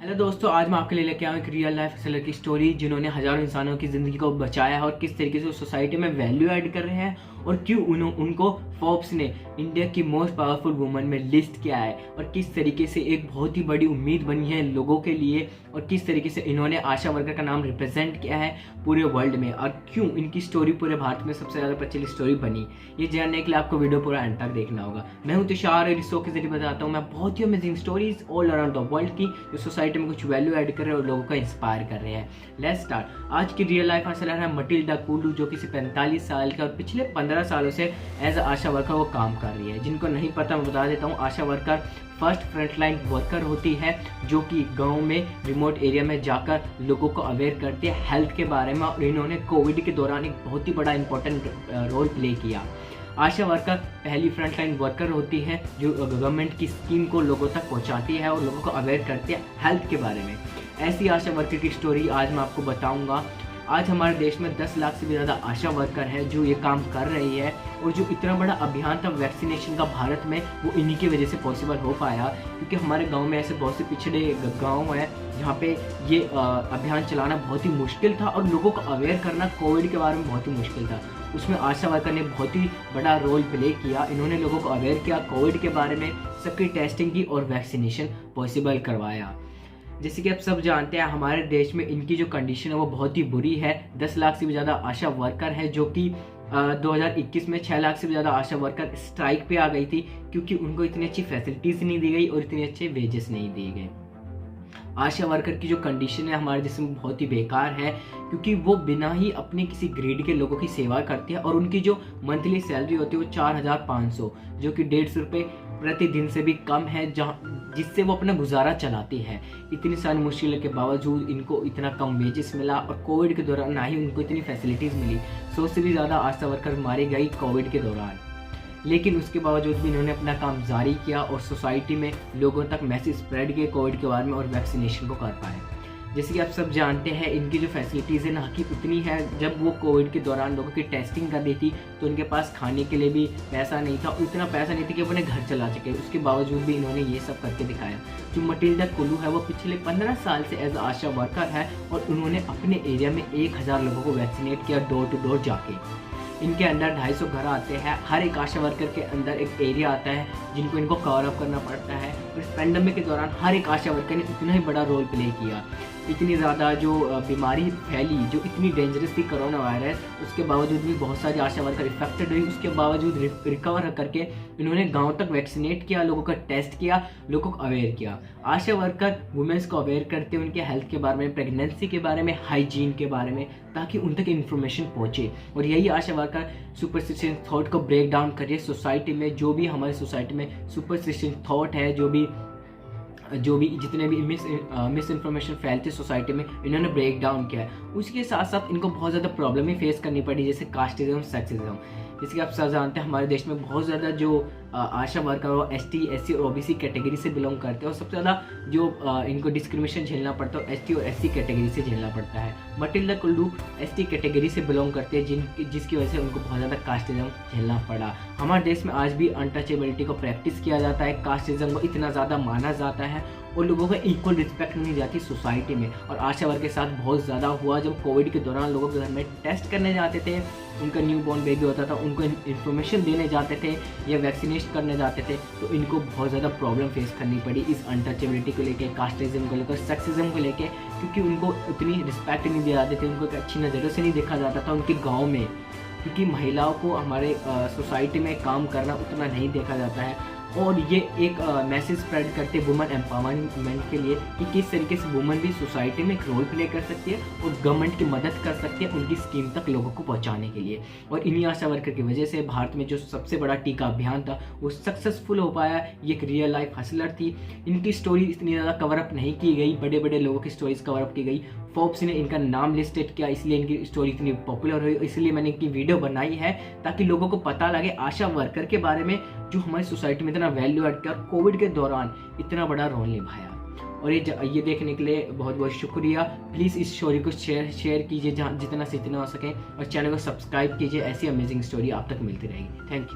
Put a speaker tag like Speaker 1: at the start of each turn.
Speaker 1: Hello दोस्तों, आज मैं आपके लिए लेके आया हूँ एक रियल लाइफ हसलर की स्टोरी जिन्होंने हजारों इंसानों की ज़िंदगी को बचाया है और किस तरीके से सोसाइटी में वैल्यू ऐड कर रहे हैं और क्यों उनको फोर्ब्स ने इंडिया की मोस्ट पावरफुल वुमन में लिस्ट किया है और किस तरीके से एक बहुत ही बड़ी उम्मीद बनी है लोगों के लिए और किस तरीके से इन्होंने आशा वर्कर का नाम रिप्रेजेंट किया है पूरे वर्ल्ड में और क्यों इनकी स्टोरी पूरे भारत में सबसे ज़्यादा प्रचलित स्टोरी बनी। ये जानने के लिए आपको वीडियो पूरा एंड तक देखना होगा। मैं हूँ तुषार और इस शो के जरिए बताता हूँ मैं बहुत ही amazing stories all around the world की जो सोसाइटी में कुछ वैल्यू ऐड कर रहे हैं और लोगों को इंस्पायर कर रहे हैं। Let's start. आज की रियल लाइफ हसलर है मटिल्डा कुल्लू, जो कि 45 साल का और पिछले 15 सालों से एज आशा वर्कर वो काम कर रही है। जिनको नहीं पता मैं बता देता हूँ, आशा वर्कर फर्स्ट फ्रंटलाइन वर्कर होती है जो कि गांव में रिमोट एरिया में जाकर लोगों को अवेयर करती है हेल्थ के बारे में और इन्होंने कोविड के दौरान एक बहुत ही बड़ा इंपॉर्टेंट रोल प्ले किया। आशा वर्कर पहली फ्रंटलाइन वर्कर होती है जो गवर्नमेंट की स्कीम को लोगों तक पहुंचाती है और लोगों को अवेयर करती है हेल्थ के बारे में। ऐसी आशा वर्कर की स्टोरी आज मैं आपको बताऊंगा। आज हमारे देश में 10 लाख से भी ज़्यादा आशा वर्कर है जो ये काम कर रही है और जो इतना बड़ा अभियान था वैक्सीनेशन का भारत में, वो इन्हीं की वजह से पॉसिबल हो पाया। क्योंकि हमारे गांव में ऐसे बहुत से पिछड़े गांव हैं जहाँ पे ये अभियान चलाना बहुत ही मुश्किल था और लोगों को अवेयर करना कोविड के बारे में बहुत ही मुश्किल था। उसमें आशा वर्कर ने बहुत ही बड़ा रोल प्ले किया। इन्होंने लोगों को अवेयर किया कोविड के बारे में, सबकी टेस्टिंग की और वैक्सीनेशन पॉसिबल करवाया। जैसे कि आप सब जानते हैं हमारे देश में इनकी जो कंडीशन है वो बहुत ही बुरी है। 10 लाख से भी ज़्यादा आशा वर्कर है जो कि 2021 में 6 लाख से भी ज़्यादा आशा वर्कर स्ट्राइक पे आ गई थी क्योंकि उनको इतनी अच्छी फैसिलिटीज़ नहीं दी गई और इतने अच्छे वेजेस नहीं दिए गए। आशा वर्कर की जो कंडीशन है हमारे देश में बहुत ही बेकार है क्योंकि वो बिना ही अपने किसी ग्रेड के लोगों की सेवा करती है और उनकी जो मंथली सैलरी होती है वो 4,500 जो कि 150 रुपये प्रतिदिन से भी कम है, जहाँ जिससे वो अपना गुजारा चलाती है। इतनी सारी मुश्किलों के बावजूद इनको इतना कम वेजेस मिला और कोविड के दौरान ना ही उनको इतनी फैसिलिटीज़ मिली। 100 से भी ज़्यादा आशा वर्कर मारी गई कोविड के दौरान, लेकिन उसके बावजूद भी इन्होंने अपना काम जारी किया और सोसाइटी में लोगों तक मैसेज स्प्रेड किए कोविड के बारे में और वैक्सीनेशन को कर पाए। जैसे कि आप सब जानते हैं इनकी जो फैसिलिटीज़ है ना कि उतनी है, जब वो कोविड के दौरान लोगों की टेस्टिंग कर रही थी तो उनके पास खाने के लिए भी पैसा नहीं था, उतना पैसा नहीं था कि अपने घर चला सके। उसके बावजूद भी इन्होंने ये सब करके दिखाया। जो मटिल्डा कुल्लू है वो पिछले 15 साल से एज आशा वर्कर है और उन्होंने अपने एरिया में 1000 लोगों को वैक्सीनेट किया डोर टू डोर जाके। इनके अंदर 250 घर आते हैं। हर एक आशा वर्कर के अंदर एक एरिया आता है जिनको इनको कवर अप करना पड़ता है। और इस पेंडेमिक के दौरान हर एक आशा वर्कर ने इतना ही बड़ा रोल प्ले किया। इतनी ज़्यादा जो बीमारी फैली, जो इतनी डेंजरस थी कोरोना वायरस, उसके बावजूद भी बहुत सारी आशा वर्कर इफेक्टेड हुई। उसके बावजूद रिकवर करके इन्होंने गांव तक वैक्सीनेट किया, लोगों का टेस्ट किया, लोगों को अवेयर किया। आशा वर्कर वुमेन्स को अवेयर करते हैं उनके हेल्थ के बारे में, प्रेगनेंसी के बारे में, हाइजीन के बारे में, ताकि उन तक इन्फॉर्मेशन पहुँचे। और यही आशा वर्कर सुपरस्टिशन थॉट को ब्रेक डाउन करिए सोसाइटी में। जो भी हमारी सोसाइटी में सुपरस्टिशन थॉट है, जो भी जितने भी मिस इन्फॉर्मेशन फैलती है सोसाइटी में, इन्होंने ब्रेक डाउन किया है। उसके साथ साथ इनको बहुत ज़्यादा प्रॉब्लम ही फेस करनी पड़ी, जैसे कास्टिज्म, सेक्सिज्म। जैसे कि आप सब जानते हैं हमारे देश में बहुत ज़्यादा जो आशा वर्कर वो ST, SC और OBC कैटेगरी से बिलोंग करते हैं और सबसे ज़्यादा जो इनको डिस्क्रिमिनेशन झेलना पड़ता है ST और SC कैटेगरी से झेलना पड़ता है। मटिल्डा कुल्लू ST कैटेगरी से बिलोंग करते हैं जिसकी वजह से उनको बहुत ज़्यादा कास्टिज्म झेलना पड़ा। हमारे देश में आज भी अनटचेबिलिटी को प्रैक्टिस किया जाता है, कास्टिज्म को इतना ज़्यादा माना जाता है और लोगों को इक्वल रिस्पेक्ट नहीं जाती सोसाइटी में। और आशा वर्कर के साथ बहुत ज़्यादा हुआ। जब कोविड के दौरान लोगों के घर में टेस्ट करने जाते थे, उनका न्यू बॉर्न बेबी होता था, उनको इन्फॉर्मेशन देने जाते थे या वैक्सीनेशन करने जाते थे, तो इनको बहुत ज़्यादा प्रॉब्लम फेस करनी पड़ी इस अनटचेबिलिटी को लेके, कास्टिज्म को लेकर, सेक्सिज्म को लेके, क्योंकि उनको उतनी रिस्पेक्ट नहीं दी जाती थी, उनको अच्छी नज़रों से नहीं देखा जाता था उनके गाँव में। क्योंकि महिलाओं को हमारे सोसाइटी में काम करना उतना नहीं देखा जाता है। और ये एक मैसेज स्प्रेड करते हैं वुमेन एम्पावरमेंट के लिए कि किस तरीके से वुमेन भी सोसाइटी में एक रोल प्ले कर सकती है और गवर्नमेंट की मदद कर सकती है उनकी स्कीम तक लोगों को पहुंचाने के लिए। और इन्हीं आशा वर्कर की वजह से भारत में जो सबसे बड़ा टीका अभियान था वो सक्सेसफुल हो पाया। ये एक रियल लाइफ हसलर थी। इनकी स्टोरी इतनी ज़्यादा कवर अप नहीं की गई, बड़े बड़े लोगों की स्टोरीज कवर अप की गई। फोर्ब्स ने इनका नाम लिस्टेड किया, इसलिए इनकी स्टोरी इतनी पॉपुलर हुई। इसलिए मैंने इनकी वीडियो बनाई है ताकि लोगों को पता लगे आशा वर्कर के बारे में जो हमारी सोसाइटी में इतना वैल्यू ऐड किया और कोविड के दौरान इतना बड़ा रोल निभाया। और ये देखने के लिए बहुत बहुत शुक्रिया। प्लीज़ इस स्टोरी को शेयर कीजिए जहाँ जितना से जितना हो सके और चैनल को सब्सक्राइब कीजिए। ऐसी अमेजिंग स्टोरी आप तक मिलती रहेगी। Thank you.